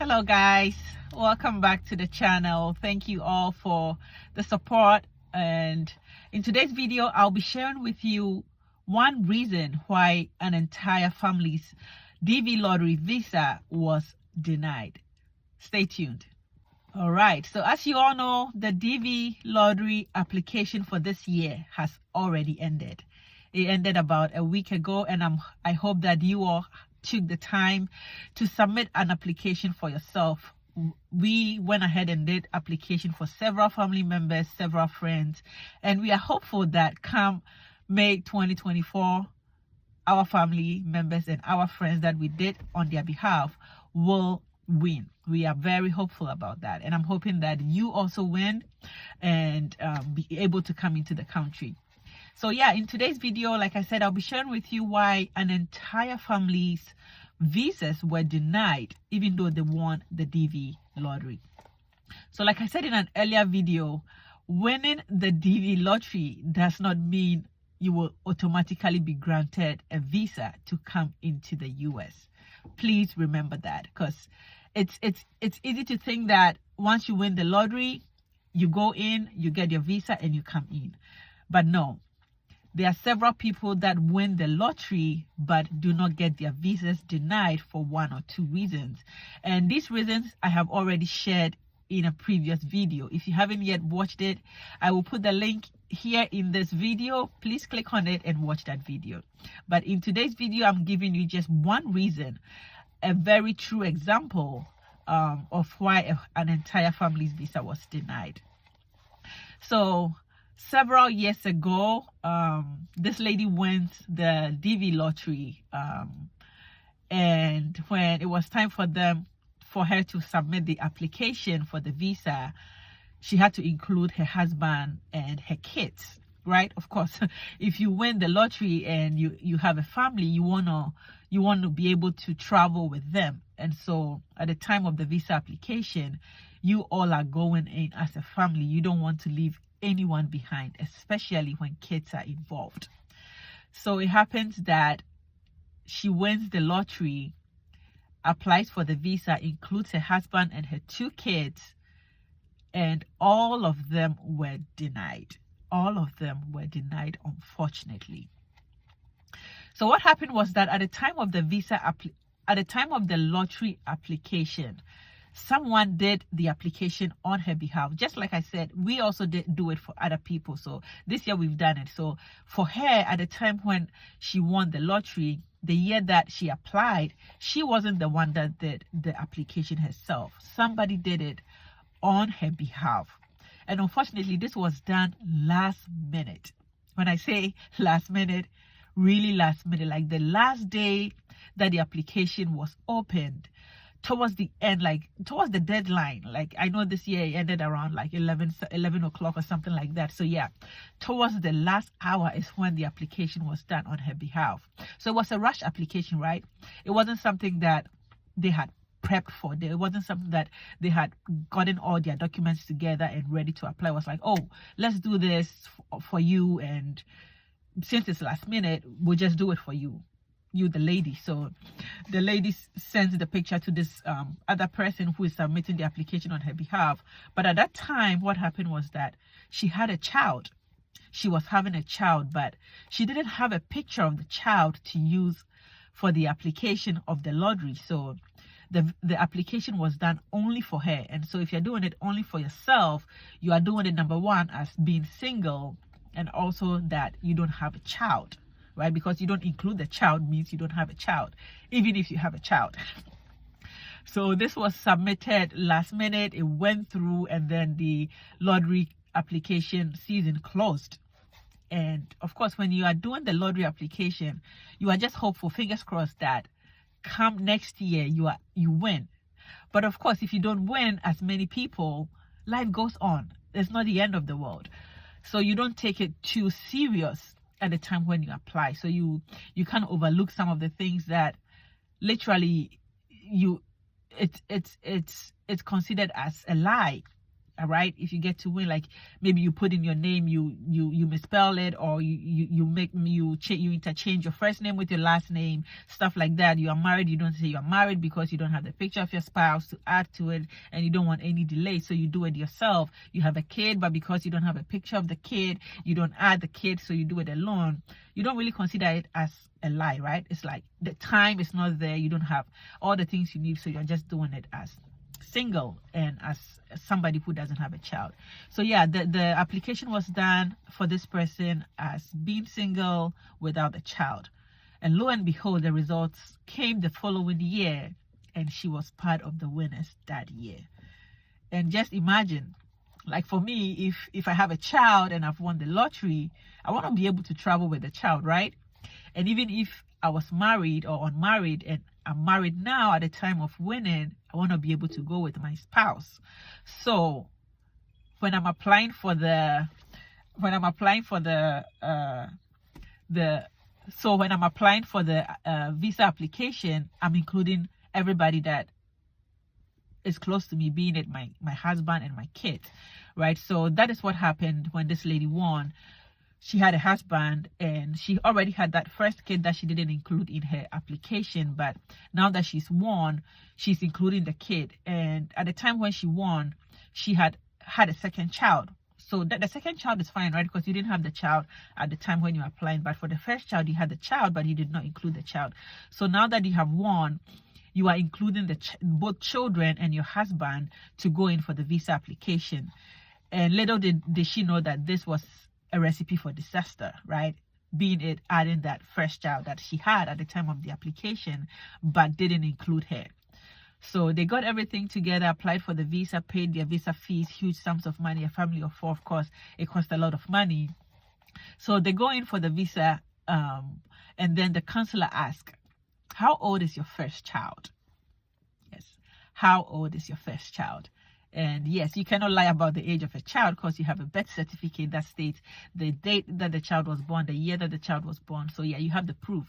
Hello guys, welcome back to the channel. Thank you all for the support, and in today's video I'll be sharing with you one reason why an entire family's DV lottery visa was denied. Stay tuned. All right, so as you all know, the DV lottery application for this year has already ended. It ended about a week ago, and I hope that you all took the time to submit an application for yourself. We went ahead and did application for several family members, several friends, and we are hopeful that come May 2024, our family members and our friends that we did on their behalf will win. We are very hopeful about that, and I'm hoping that you also win and be able to come into the country. So yeah, in today's video, like I said, I'll be sharing with you why an entire family's visas were denied even though they won the DV lottery. So like I said in an earlier video, winning the DV lottery does not mean you will automatically be granted a visa to come into the US. Please remember that, because it's easy to think that once you win the lottery, you go in, you get your visa and you come in. But no. There are several people that win the lottery but do not get their visas denied for one or two reasons. And these reasons I have already shared in a previous video. If you haven't yet watched it, I will put the link here in this video. Please click on it and watch that video. But in today's video, I'm giving you just one reason, a very true example of why an entire family's visa was denied. So several years ago, this lady wins the DV lottery, and when it was time for her to submit the application for the visa, she had to include her husband and her kids, right? Of course, if you win the lottery and you have a family, you want to be able to travel with them. And so at the time of the visa application, you all are going in as a family. You don't want to leave anyone behind, especially when kids are involved. So it happens that she wins the lottery, applies for the visa, includes her husband and her two kids, and all of them were denied. All of them were denied, unfortunately. So what happened was that at the time of the lottery application, someone did the application on her behalf. Just like I said, we also did do it for other people. So this year we've done it. So for her, at the time when she won the lottery, the year that she applied, she wasn't the one that did the application herself. Somebody did it on her behalf. And unfortunately, this was done last minute. When I say last minute, really last minute, like the last day that the application was opened, towards the end, like towards the deadline. Like I know this year it ended around like 11 o'clock or something like that. So yeah, towards the last hour is when the application was done on her behalf. So it was a rush application, right? It wasn't something that they had prepped for. It wasn't something that they had gotten all their documents together and ready to apply. It was like, oh, let's do this for you, and since it's last minute, we'll just do it for you, the lady. So the lady sends the picture to this other person who is submitting the application on her behalf. But at that time, what happened was that she had a child. She was having a child, but she didn't have a picture of the child to use for the application of the lottery. So the application was done only for her. And so if you're doing it only for yourself, you are doing it, number one, as being single, and also that you don't have a child, right? Because you don't include the child means you don't have a child, even if you have a child. So this was submitted last minute. It went through, and then the lottery application season closed. And of course, when you are doing the lottery application, you are just hopeful, fingers crossed, that come next year you win. But of course, if you don't win as many people, life goes on. It's not the end of the world. So you don't take it too serious at the time when you apply. So you can't overlook some of the things that literally it's considered as a lie. All right, if you get to win, like maybe you put in your name, you misspell it, or you interchange your first name with your last name, stuff like that. You are married, you don't say you are married because you don't have the picture of your spouse to add to it, and you don't want any delay, so you do it yourself. You have a kid, but because you don't have a picture of the kid, you don't add the kid, so you do it alone. You don't really consider it as a lie, right? It's like the time is not there, you don't have all the things you need, so you're just doing it as single and as somebody who doesn't have a child. So yeah, the application was done for this person as being single without a child, and lo and behold, the results came the following year, and she was part of the winners that year. And just imagine, like for me, if I have a child and I've won the lottery, I want to be able to travel with the child, right? And even if I was married or unmarried and I'm married now at the time of winning, I want to be able to go with my spouse. So when I'm applying for the visa application, I'm including everybody that is close to me, being it my husband and my kids, right? So that is what happened when this lady won. She had a husband, and she already had that first kid that she didn't include in her application. But now that she's won, she's including the kid. And at the time when she won, she had a second child. So the second child is fine, right? Because you didn't have the child at the time when you were applying. But for the first child, you had the child, but you did not include the child. So now that you have won, you are including both children and your husband to go in for the visa application. And little did she know that this was a recipe for disaster, right? Being it adding that first child that she had at the time of the application, but didn't include her. So they got everything together, applied for the visa, paid their visa fees, huge sums of money, a family of 4, of course, it cost a lot of money. So they go in for the visa, and then the counselor asks, how old is your first child? Yes, how old is your first child? And yes, you cannot lie about the age of a child because you have a birth certificate that states the date that the child was born, the year that the child was born. So yeah, you have the proof.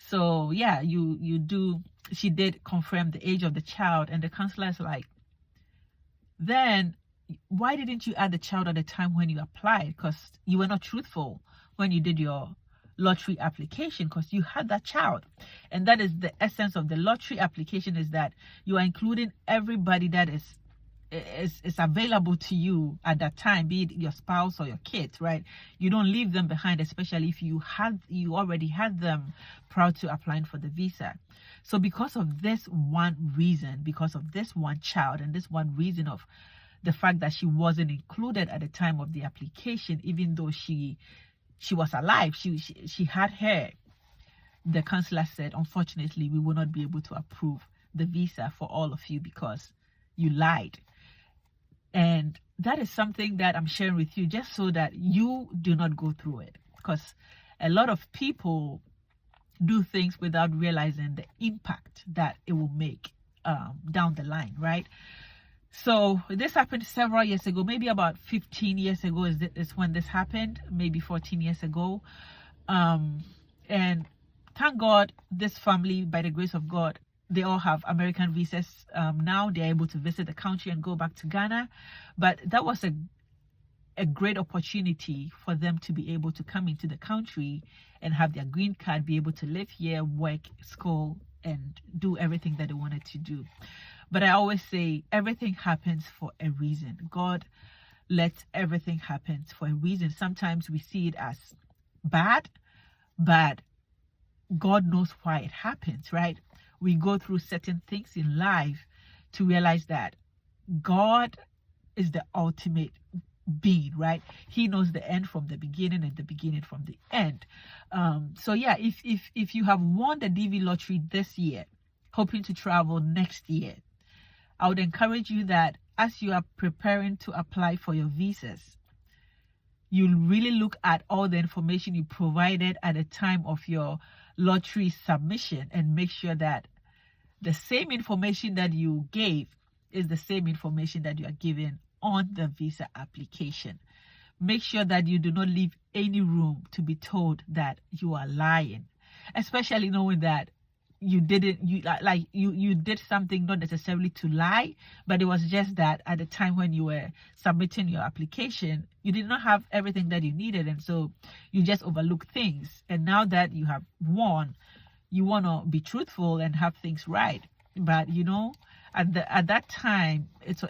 So yeah, you do. She did confirm the age of the child, and the counselor is like, then why didn't you add the child at the time when you applied? Because you were not truthful when you did your lottery application, because you had that child. And that is the essence of the lottery application, is that you are including everybody that is available to you at that time, be it your spouse or your kids, right? You don't leave them behind, especially if you already had them prior to applying for the visa. So because of this one reason, because of this one child, and this one reason of the fact that she wasn't included at the time of the application, even though she was alive, she had her, the counselor said, unfortunately, we will not be able to approve the visa for all of you because you lied. And that is something that I'm sharing with you just so that you do not go through it, because a lot of people do things without realizing the impact that it will make down the line, right? So this happened several years ago, maybe about 15 years ago is when this happened, maybe 14 years ago. And thank God, this family, by the grace of God, they all have American visas now. They're able to visit the country and go back to Ghana. But that was a great opportunity for them to be able to come into the country and have their green card, be able to live here, work, school, and do everything that they wanted to do. But I always say everything happens for a reason. God lets everything happen for a reason. Sometimes we see it as bad, but God knows why it happens, right? We go through certain things in life to realize that God is the ultimate being, right? He knows the end from the beginning and the beginning from the end. So yeah, if you have won the DV lottery this year, hoping to travel next year, I would encourage you that as you are preparing to apply for your visas, you really look at all the information you provided at the time of your lottery submission and make sure that the same information that you gave is the same information that you are giving on the visa application. Make sure that you do not leave any room to be told that you are lying, especially knowing that you didn't, you did something, not necessarily to lie, but it was just that at the time when you were submitting your application, you did not have everything that you needed, and so you just overlooked things. And now that you have won, you want to be truthful and have things right. But at that time, it's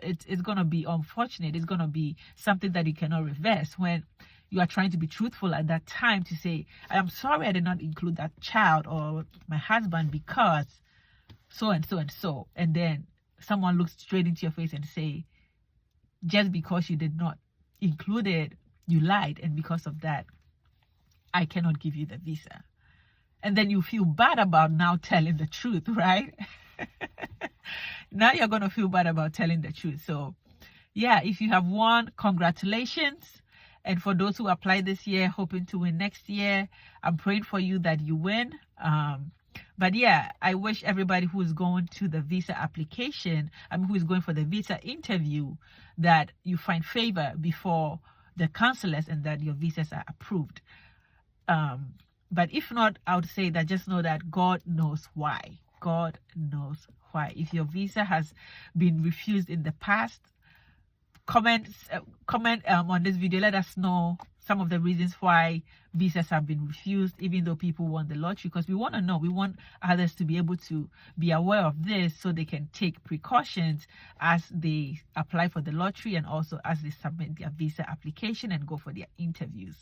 going to be unfortunate. It's going to be something that you cannot reverse when you are trying to be truthful at that time, to say, I am sorry I did not include that child or my husband because so and so and so. And then someone looks straight into your face and say, just because you did not include it, you lied. And because of that, I cannot give you the visa. And then you feel bad about now telling the truth, right? Now you're going to feel bad about telling the truth. So yeah, if you have won, congratulations. And for those who apply this year, hoping to win next year, I'm praying for you that you win. But yeah, I wish everybody who is going to the visa application, who is going for the visa interview, that you find favor before the counselors and that your visas are approved. But if not, I would say that just know that God knows why. God knows why. If your visa has been refused in the past, comment on this video. Let us know some of the reasons why visas have been refused, even though people won the lottery, because we want to know. We want others to be able to be aware of this so they can take precautions as they apply for the lottery and also as they submit their visa application and go for their interviews.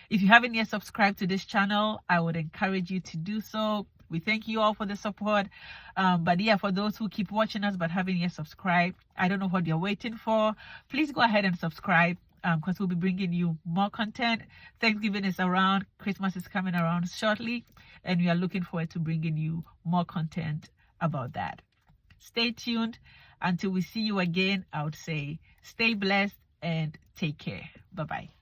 If you haven't yet subscribed to this channel, I would encourage you to do so. We thank you all for the support. But yeah, for those who keep watching us but haven't yet subscribed, I don't know what you're waiting for. Please go ahead and subscribe, because we'll be bringing you more content. Thanksgiving is around. Christmas is coming around shortly. And we are looking forward to bringing you more content about that. Stay tuned. Until we see you again, I would say stay blessed and take care. Bye-bye.